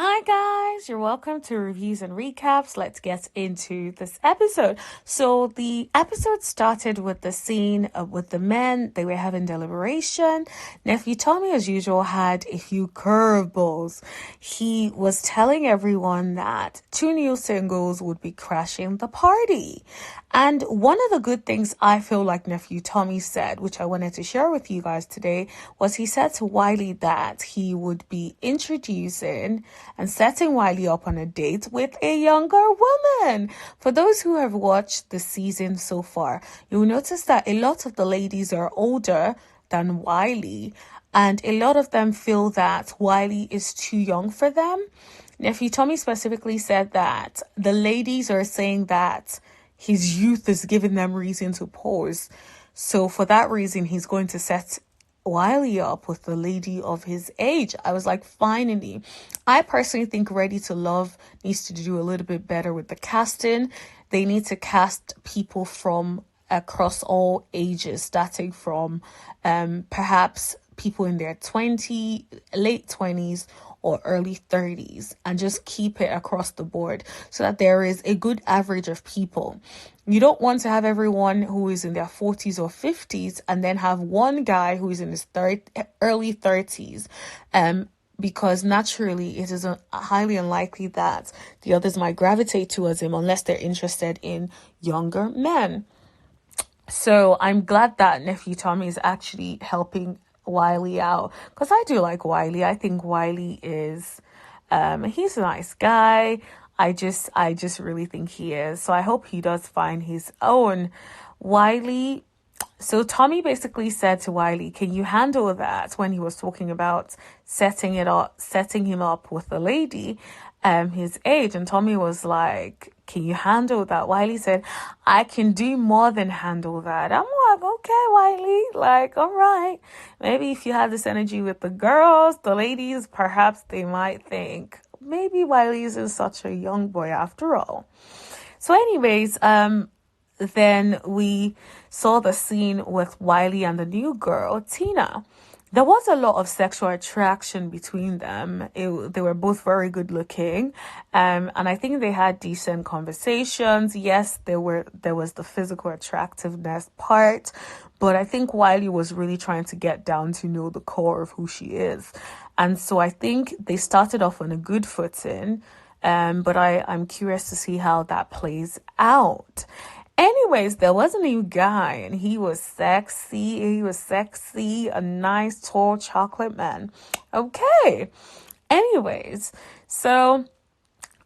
Hi guys, you're welcome to Reviews and Recaps. Let's get into this episode. So the episode started with the scene with the men. They were having deliberation. Nephew Tommy, as usual, had a few curveballs. He was telling everyone that two new singles would be crashing the party. And one of the good things I feel like Nephew Tommy said, which I wanted to share with you guys today, was he said to Wiley that he would be introducing and setting Wiley up on a date with a younger woman. For those who have watched the season so far, you'll notice that a lot of the ladies are older than Wiley, and a lot of them feel that Wiley is too young for them. Nephew Tommy specifically said that the ladies are saying that his youth is giving them reason to pause. So for that reason, he's going to set Wiley up with the lady of his age. I was like, finally. I personally think Ready to Love needs to do a little bit better with the casting. They need to cast people from across all ages, starting from perhaps people in their late 20s or early 30s, and just keep it across the board so that there is a good average of people. You don't want to have everyone who is in their 40s or 50s and then have one guy who is in his early 30s, because naturally it is highly unlikely that the others might gravitate towards him unless they're interested in younger men. So I'm glad that Nephew Tommy is actually helping Wiley out, because I do like Wiley. I think Wiley is he's a nice guy. I just really think he is. So I hope he does find his own. Wiley, so Tommy basically said to Wiley, can you handle that, when he was talking about setting him up with a lady his age? And Tommy was like, can you handle that? Wiley said, I can do more than handle that. I'm like, okay, Wiley, like, all right. Maybe if you had this energy with the girls, the ladies, perhaps they might think, maybe Wiley isn't such a young boy after all. So anyways, then we saw the scene with Wiley and the new girl, Tina. There was a lot of sexual attraction between them. They were both very good looking. And I think they had decent conversations. Yes, there was the physical attractiveness part, but I think Wiley was really trying to get down to know the core of who she is. And so I think they started off on a good footing. But I'm curious to see how that plays out. Anyways, there was a new guy and he was sexy. A nice, tall chocolate man. Okay. Anyways, so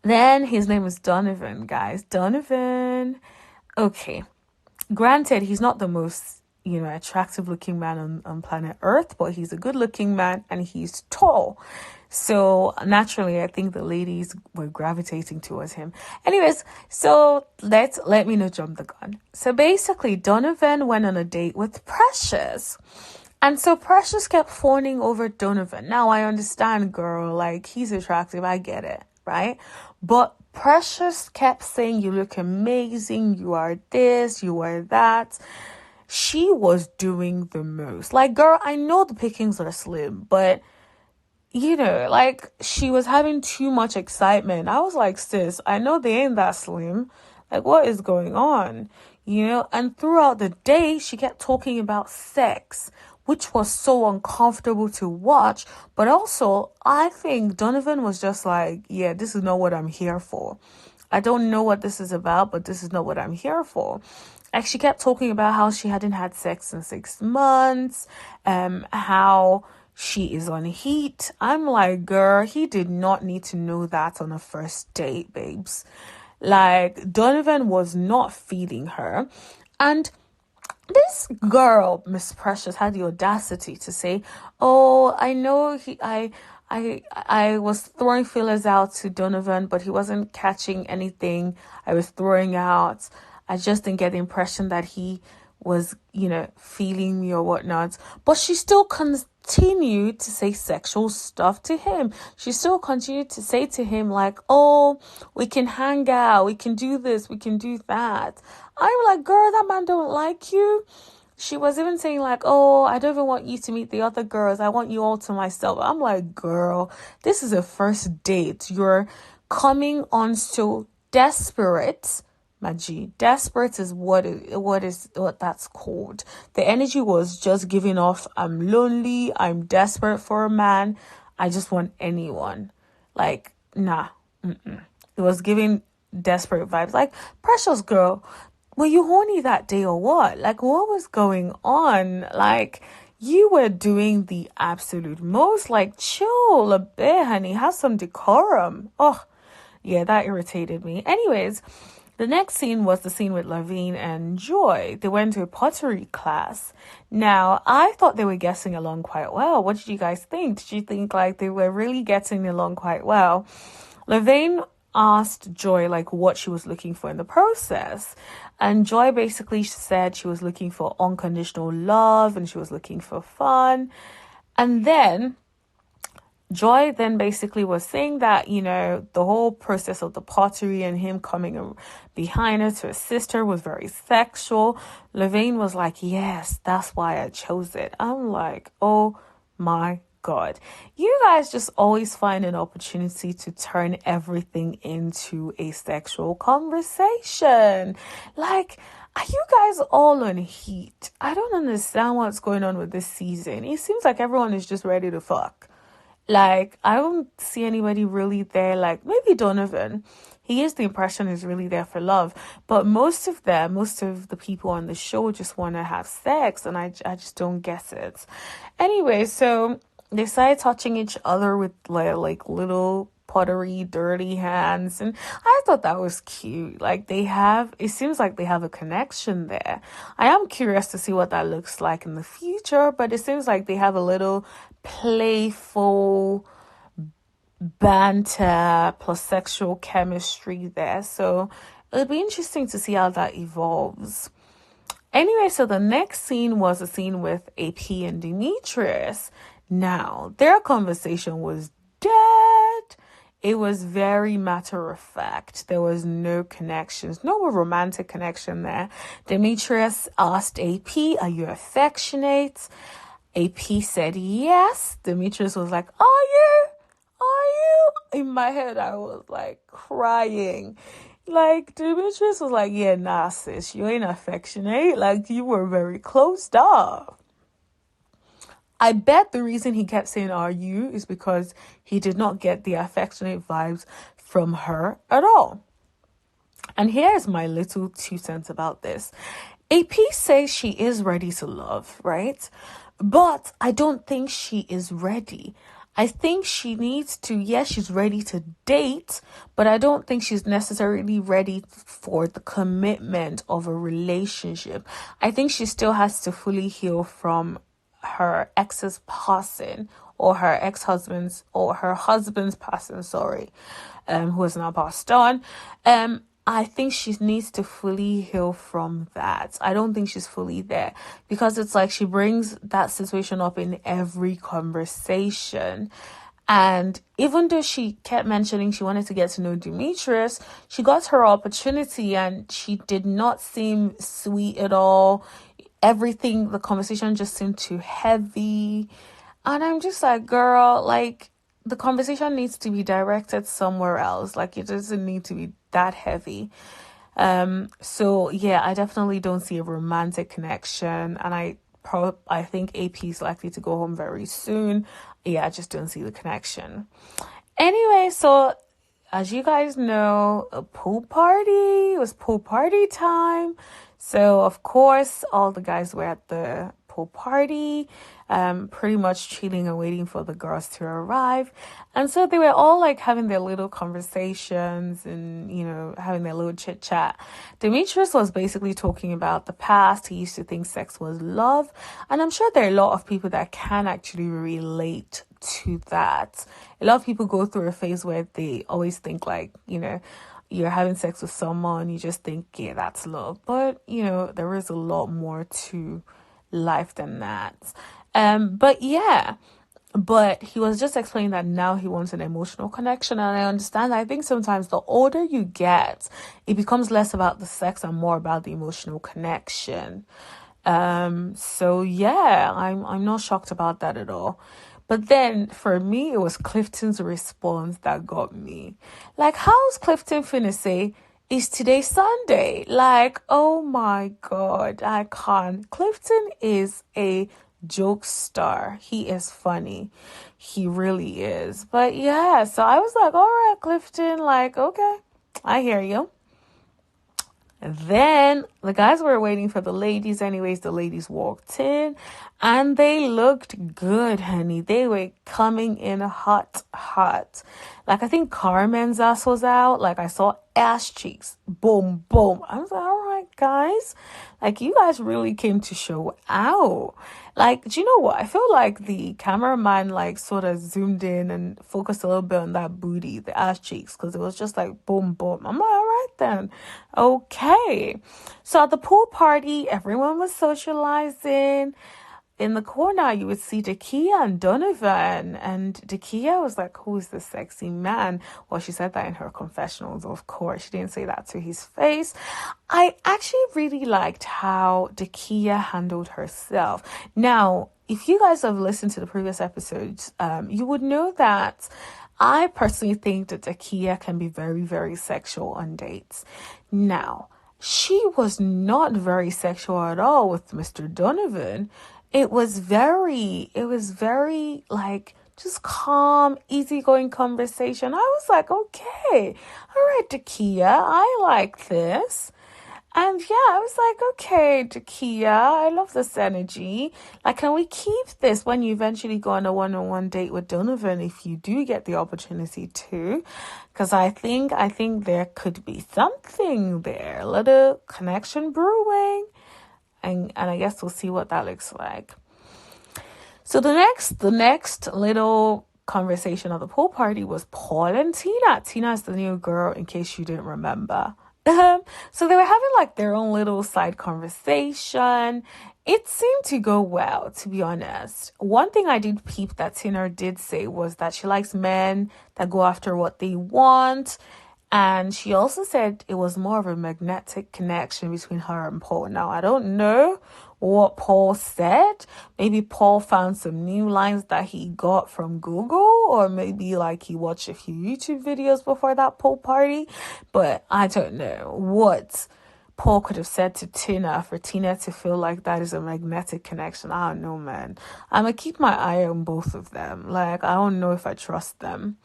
then his name is Donovan, guys. Donovan. Okay. Granted, he's not the most, attractive looking man on planet Earth, but he's a good looking man and he's tall. So naturally, I think the ladies were gravitating towards him. Anyways, so let me not jump the gun. So basically, Donovan went on a date with Precious. And so Precious kept fawning over Donovan. Now, I understand, girl, like, he's attractive. I get it, right? But Precious kept saying, you look amazing. You are this, you are that. She was doing the most. Like, girl, I know the pickings are slim, but like, she was having too much excitement. I was like, sis, I know they ain't that slim. Like, what is going on? And throughout the day, she kept talking about sex, which was so uncomfortable to watch. But also, I think Donovan was just like, yeah, this is not what I'm here for. I don't know what this is about, but this is not what I'm here for. Like, she kept talking about how she hadn't had sex in 6 months, how she is on heat. I'm like, girl, he did not need to know that on a first date, babes. Like, Donovan was not feeding her. And this girl, Miss Precious, had the audacity to say, oh, I know I was throwing feelers out to Donovan, but he wasn't catching anything I was throwing out. I just didn't get the impression that he was, feeling me or whatnot. But she still continued to say sexual stuff to him. She still continued to say to him, like, oh, we can hang out, we can do this, we can do that. I'm like, girl, that man don't like you. she was even saying like, oh, I don't even want you to meet the other girls. I want you all to myself. I'm like, girl, this is a first date. You're coming on so desperate. Maji, desperate is what that's called. The energy was just giving off. I'm lonely. I'm desperate for a man. I just want anyone. Like, nah. It was giving desperate vibes. Like, precious girl, were you horny that day or what? Like, what was going on? Like, you were doing the absolute most. Like, chill a bit, honey. Have some decorum. Oh, yeah, that irritated me. Anyways, the next scene was the scene with Levine and Joy. They went to a pottery class. Now, I thought they were getting along quite well. What did you guys think? Did you think like they were really getting along quite well? Levine asked Joy like what she was looking for in the process, and Joy basically said she was looking for unconditional love and she was looking for fun. And then Joy then basically was saying that, you know, the whole process of the pottery and him coming behind her to assist her was very sexual. Levine was like, yes, that's why I chose it. I'm like, oh my God. You guys just always find an opportunity to turn everything into a sexual conversation. Like, are you guys all on heat? I don't understand what's going on with this season. It seems like everyone is just ready to fuck. Like, I don't see anybody really there. Like, maybe Donovan. He gives the impression he's really there for love. But most of the people on the show just want to have sex. And I just don't get it. Anyway, so they started touching each other with like little pottery, dirty hands. And I thought that was cute. Like it seems like they have a connection there. I am curious to see what that looks like in the future, but it seems like they have a little playful banter plus sexual chemistry there. So it'll be interesting to see how that evolves. Anyway, so the next scene was a scene with AP and Demetrius. Now, their conversation was dead. It was very matter of fact. There was no connections, no romantic connection there. Demetrius asked AP, are you affectionate? AP said yes. Demetrius was like, are you? In my head, I was like crying. Like, Demetrius was like, yeah, nah, sis, you ain't affectionate. Like, you were very closed off. I bet the reason he kept saying are you is because he did not get the affectionate vibes from her at all. And here's my little 2 cents about this. AP says she is ready to love, right? But I don't think she is ready. I think she needs to, yes, she's ready to date, but I don't think she's necessarily ready for the commitment of a relationship. I think she still has to fully heal from her ex's passing, or her ex-husband's, or her husband's passing, who is now passed on. I think she needs to fully heal from that. I don't think she's fully there, because it's like she brings that situation up in every conversation. And even though she kept mentioning she wanted to get to know Demetrius, she got her opportunity and she did not seem sweet at all. Everything, the conversation just seemed too heavy. And I'm just like, girl, like, the conversation needs to be directed somewhere else. Like, it doesn't need to be that heavy. So yeah, I definitely don't see a romantic connection. And I think AP is likely to go home very soon. Yeah, I just don't see the connection. Anyway, so as you guys know, it was pool party time. So, of course, all the guys were at the pool party, pretty much chilling and waiting for the girls to arrive. And so they were all like having their little conversations and, you know, having their little chit chat. Demetrius was basically talking about the past. He used to think sex was love. And I'm sure there are a lot of people that can actually relate to that. A lot of people go through a phase where they always think like, you know, you're having sex with someone, you just think, yeah, that's love. But, you know, there is a lot more to life than that. But he was just explaining that now he wants an emotional connection. And I understand. I think sometimes the older you get, it becomes less about the sex and more about the emotional connection. So yeah, I'm not shocked about that at all. But then for me, it was Clifton's response that got me. Like, how's Clifton finna say, is today Sunday? Like, oh my God, I can't. Clifton is a joke star. He is funny. He really is. But yeah, so I was like, all right, Clifton, like, okay, I hear you. Then the guys were waiting for the ladies. Anyways, the ladies walked in and they looked good, honey. They were coming in hot, hot. Like, I think Carmen's ass was out. Like, I saw ass cheeks. Boom, boom. I was like, all right, guys. Like, you guys really came to show out. Like, do you know what? I feel like the cameraman, like, sort of zoomed in and focused a little bit on that booty, the ass cheeks, because it was just like boom, boom. I'm like, all right then. Okay. So at the pool party, everyone was socializing. In the corner, you would see Dakia and Donovan. And Dakia was like, who is this sexy man? Well, she said that in her confessionals, of course. She didn't say that to his face. I actually really liked how Dakia handled herself. Now, if you guys have listened to the previous episodes, you would know that I personally think that Dakia can be very, very sexual on dates. Now, she was not very sexual at all with Mr. Donovan. It was very like just calm, easygoing conversation. I was like, okay, all right, Dakia, I like this. And yeah, I was like, okay, Dakia, I love this energy. Like, can we keep this when you eventually go on a one-on-one date with Donovan, if you do get the opportunity to? Because I think there could be something there, a little connection brewing. And I guess we'll see what that looks like. So the next little conversation at the pool party was Paul and Tina. Tina is the new girl, in case you didn't remember. So they were having like their own little side conversation. It seemed to go well, to be honest. One thing I did peep that Tina did say was that she likes men that go after what they want. And she also said it was more of a magnetic connection between her and Paul. Now, I don't know what Paul said. Maybe Paul found some new lines that he got from Google, or maybe like he watched a few YouTube videos before that pool party. But I don't know what Paul could have said to Tina for Tina to feel like that is a magnetic connection. I don't know, man. I'm going to keep my eye on both of them. Like, I don't know if I trust them.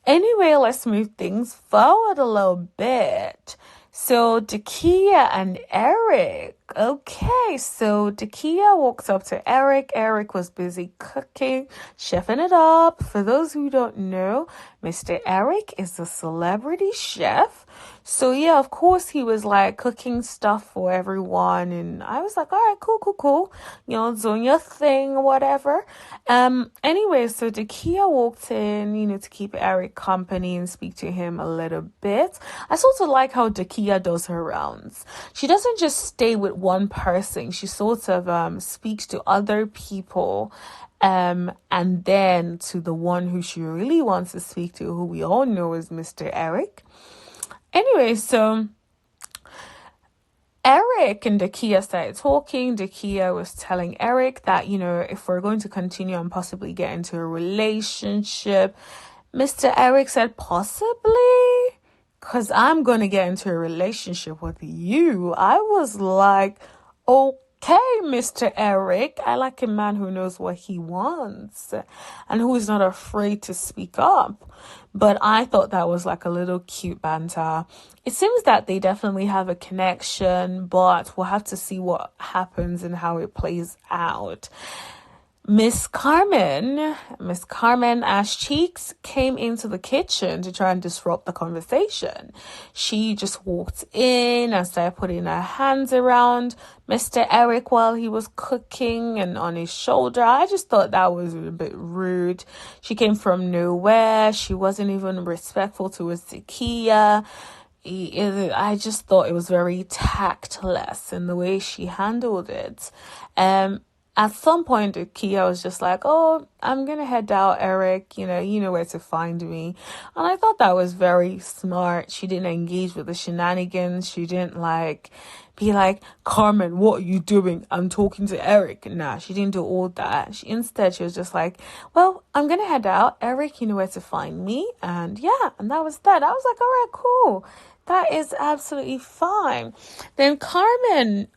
Anyway, let's move things forward a little bit. So Dakia and Eric. Okay, so Dakia walks up to Eric. Eric was busy cooking, chefing it up. For those who don't know, Mr. Eric is a celebrity chef. So yeah, of course he was like cooking stuff for everyone. And I was like, all right, cool. You know, doing your thing, whatever. Anyway, so Dakia walked in, to keep Eric company and speak to him a little bit. I sort of like how Dakia does her rounds. She doesn't just stay with one person. She sort of speaks to other people. And then to the one who she really wants to speak to, who we all know is Mr. Eric. Anyway, so Eric and Dakia started talking. Dakia was telling Eric that, if we're going to continue and possibly get into a relationship, Mr. Eric said, possibly? Because I'm going to get into a relationship with you. I was like, okay, Mr. Eric. I like a man who knows what he wants and who is not afraid to speak up. But I thought that was like a little cute banter. It seems that they definitely have a connection, but we'll have to see what happens and how it plays out. Miss Carmen Ash Cheeks came into the kitchen to try and disrupt the conversation. She just walked in and started putting her hands around Mr. Eric while he was cooking and on his shoulder. I just thought that was a bit rude. She came from nowhere. She wasn't even respectful to his Dakia. I just thought it was very tactless in the way she handled it. at some point, Dakia was just like, oh, I'm going to head out, Eric. You know where to find me. And I thought that was very smart. She didn't engage with the shenanigans. She didn't be like, Carmen, what are you doing? I'm talking to Eric. Nah, she didn't do all that. Instead, she was just like, well, I'm going to head out. Eric, you know where to find me. And yeah, and that was that. I was like, all right, cool. That is absolutely fine. Then Carmen,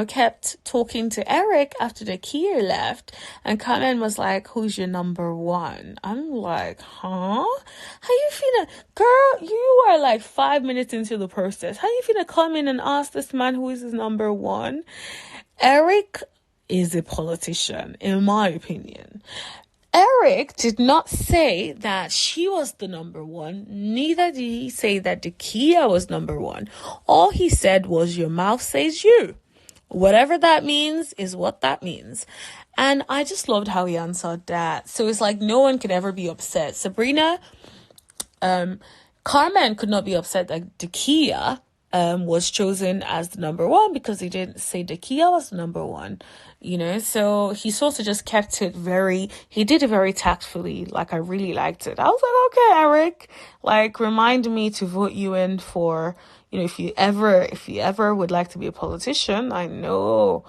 kept talking to Eric after the Kia left. And Carmen was like, who's your number one? I'm like, huh? How you finna, girl, you are like 5 minutes into the process. How you finna come in and ask this man who is his number one? Eric is a politician, in my opinion. Eric did not say that she was the number one. Neither did he say that Dakia was number one. All he said was, your mouth says you. Whatever that means is what that means. And I just loved how he answered that. So it's like no one could ever be upset. Sabrina, Carmen could not be upset that Dakia was chosen as the number one because he didn't say Dakia was the number one, so he sort of just kept it he did it very tactfully. Like, I really liked it. I was like, okay, Eric, like, remind me to vote you in for, if you ever would like to be a politician. I know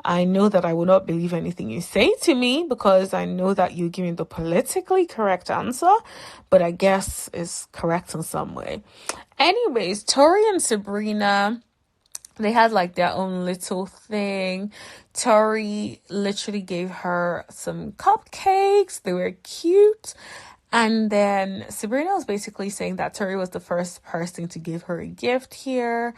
that I will not believe anything you say to me because I know that you're giving the politically correct answer, but I guess it's correct in some way. Anyways, Tori and Sabrina, they had like their own little thing. Tori literally gave her some cupcakes. They were cute. And then Sabrina was basically saying that Tori was the first person to give her a gift here.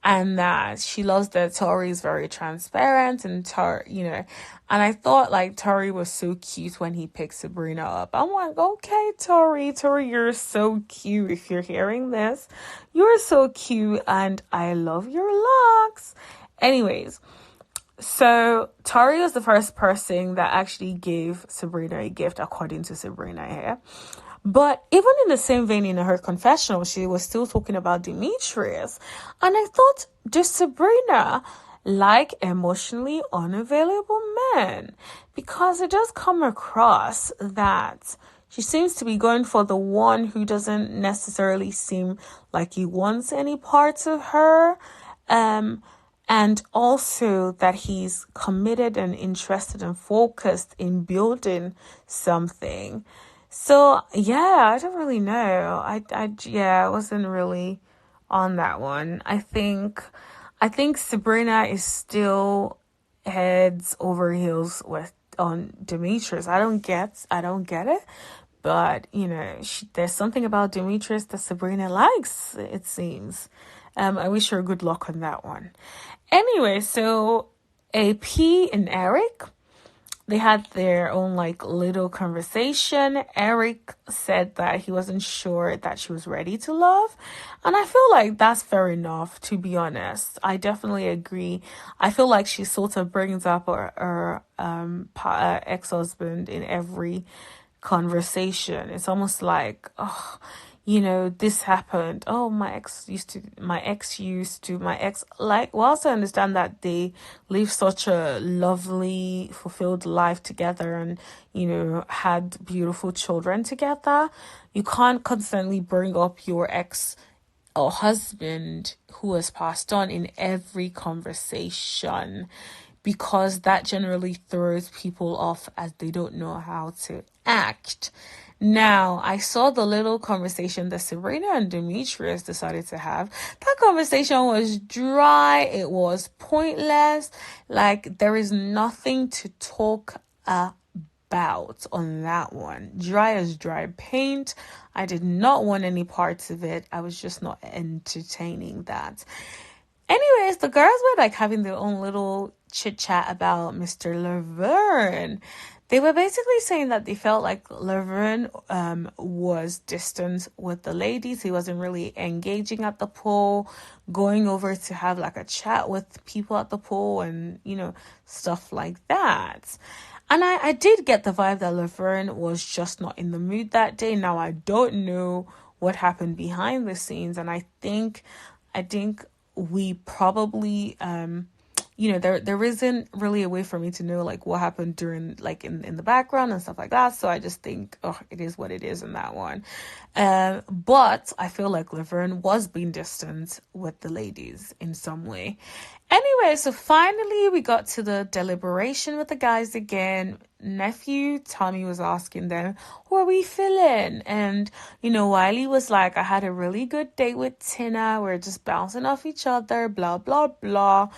And that she loves that Tori is very transparent and and I thought like Tori was so cute when he picked Sabrina up. I'm like, okay, Tori, you're so cute. If you're hearing this, you're so cute and I love your locks. Anyways, so Tori was the first person that actually gave Sabrina a gift, according to Sabrina here. But even in the same vein, in her confessional, she was still talking about Demetrius. And I thought, does Sabrina like emotionally unavailable men? Because it does come across that she seems to be going for the one who doesn't necessarily seem like he wants any parts of her. And also that he's committed and interested and focused in building something. So, yeah, I don't really know. I wasn't really on that one. I think Sabrina is still heads over heels on Demetrius. I don't get it. But, there's something about Demetrius that Sabrina likes, it seems. I wish her good luck on that one. Anyway, so AP and Eric, they had their own like little conversation. Eric said that he wasn't sure that she was ready to love. And I feel like that's fair enough, to be honest. I definitely agree. I feel like she sort of brings up her ex-husband in every conversation. It's almost like, this happened. Oh, my ex like, whilst I understand that they live such a lovely, fulfilled life together and, had beautiful children together, you can't constantly bring up your ex or husband who has passed on in every conversation, because that generally throws people off as they don't know how to act. Now, I saw the little conversation that Sabrina and Demetrius decided to have. That conversation was dry. It was pointless. Like, there is nothing to talk about on that one. Dry as dry paint. I did not want any parts of it. I was just not entertaining that. Anyways, the girls were like having their own little chit chat about Mr. Levine. They were basically saying that they felt like Levine was distant with the ladies. He wasn't really engaging at the pool, going over to have like a chat with people at the pool and, stuff like that. And I did get the vibe that Levine was just not in the mood that day. Now, I don't know what happened behind the scenes. And I think we probably there isn't really a way for me to know like what happened during like in the background and stuff like that. So I just think, oh, it is what it is in that one. But I feel like Laverne was being distant with the ladies in some way. Anyway, so finally we got to the deliberation with the guys again. Nephew Tommy was asking them, how are we feeling? And, Wiley was like, I had a really good date with Tina. We're just bouncing off each other, blah, blah, blah.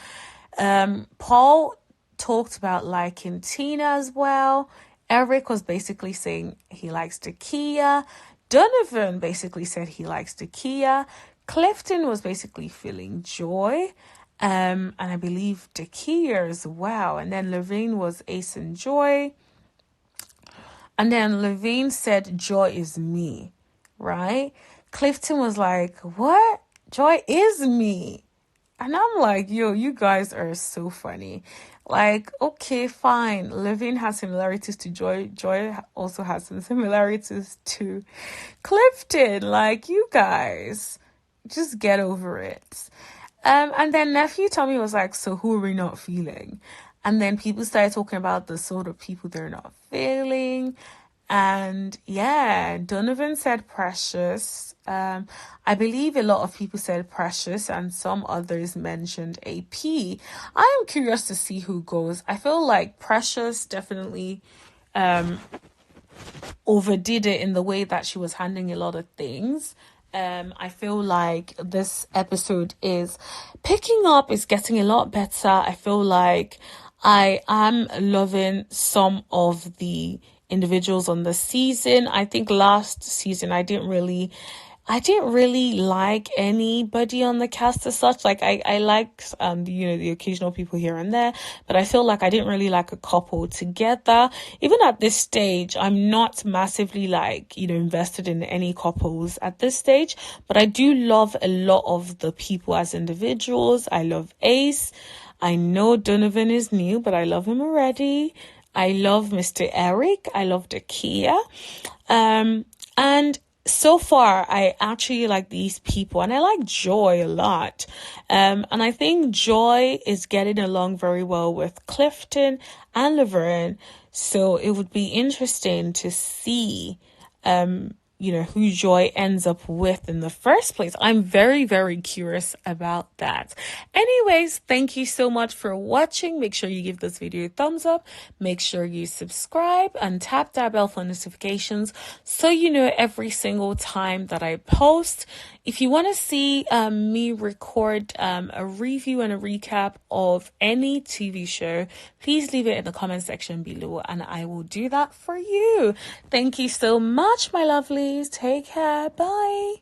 Paul talked about liking Tina as well. Eric was basically saying he likes Dakia. Donovan basically said he likes Dakia. Clifton was basically feeling Joy. And I believe Dakia as well. And then Levine was Ace and Joy. And then Levine said Joy is me, right? Clifton was like, what? Joy is me. And I'm like, yo, you guys are so funny. Like, okay, fine. Levine has similarities to Joy. Joy also has some similarities to Clifton. Like, you guys, just get over it. And then nephew Tommy was like, so who are we not feeling? And then people started talking about the sort of people they're not feeling. And yeah, Donovan said Precious. I believe a lot of people said Precious and some others mentioned AP. I am curious to see who goes. I feel like Precious definitely overdid it in the way that she was handling a lot of things. I feel like this episode is picking up, it's getting a lot better. I feel like I am loving some of the individuals on the season. I think last season I didn't really like anybody on the cast as such. Like I liked the occasional people here and there, but I feel like I didn't really like a couple together. Even at this stage, I'm not massively invested in any couples at this stage, but I do love a lot of the people as individuals. I love Ace. I know Donovan is new, but I love him already. I love Mr. Eric. I love Dakia. And so far, I actually like these people, and I like Joy a lot. And I think Joy is getting along very well with Clifton and Laverne. So it would be interesting to see, who Joy ends up with in the first place. I'm very, very curious about that. Anyways, thank you so much for watching. Make sure you give this video a thumbs up. Make sure you subscribe and tap that bell for notifications so you know every single time that I post. If you want to see me record a review and a recap of any TV show, please leave it in the comment section below and I will do that for you. Thank you so much, my lovelies. Take care. Bye.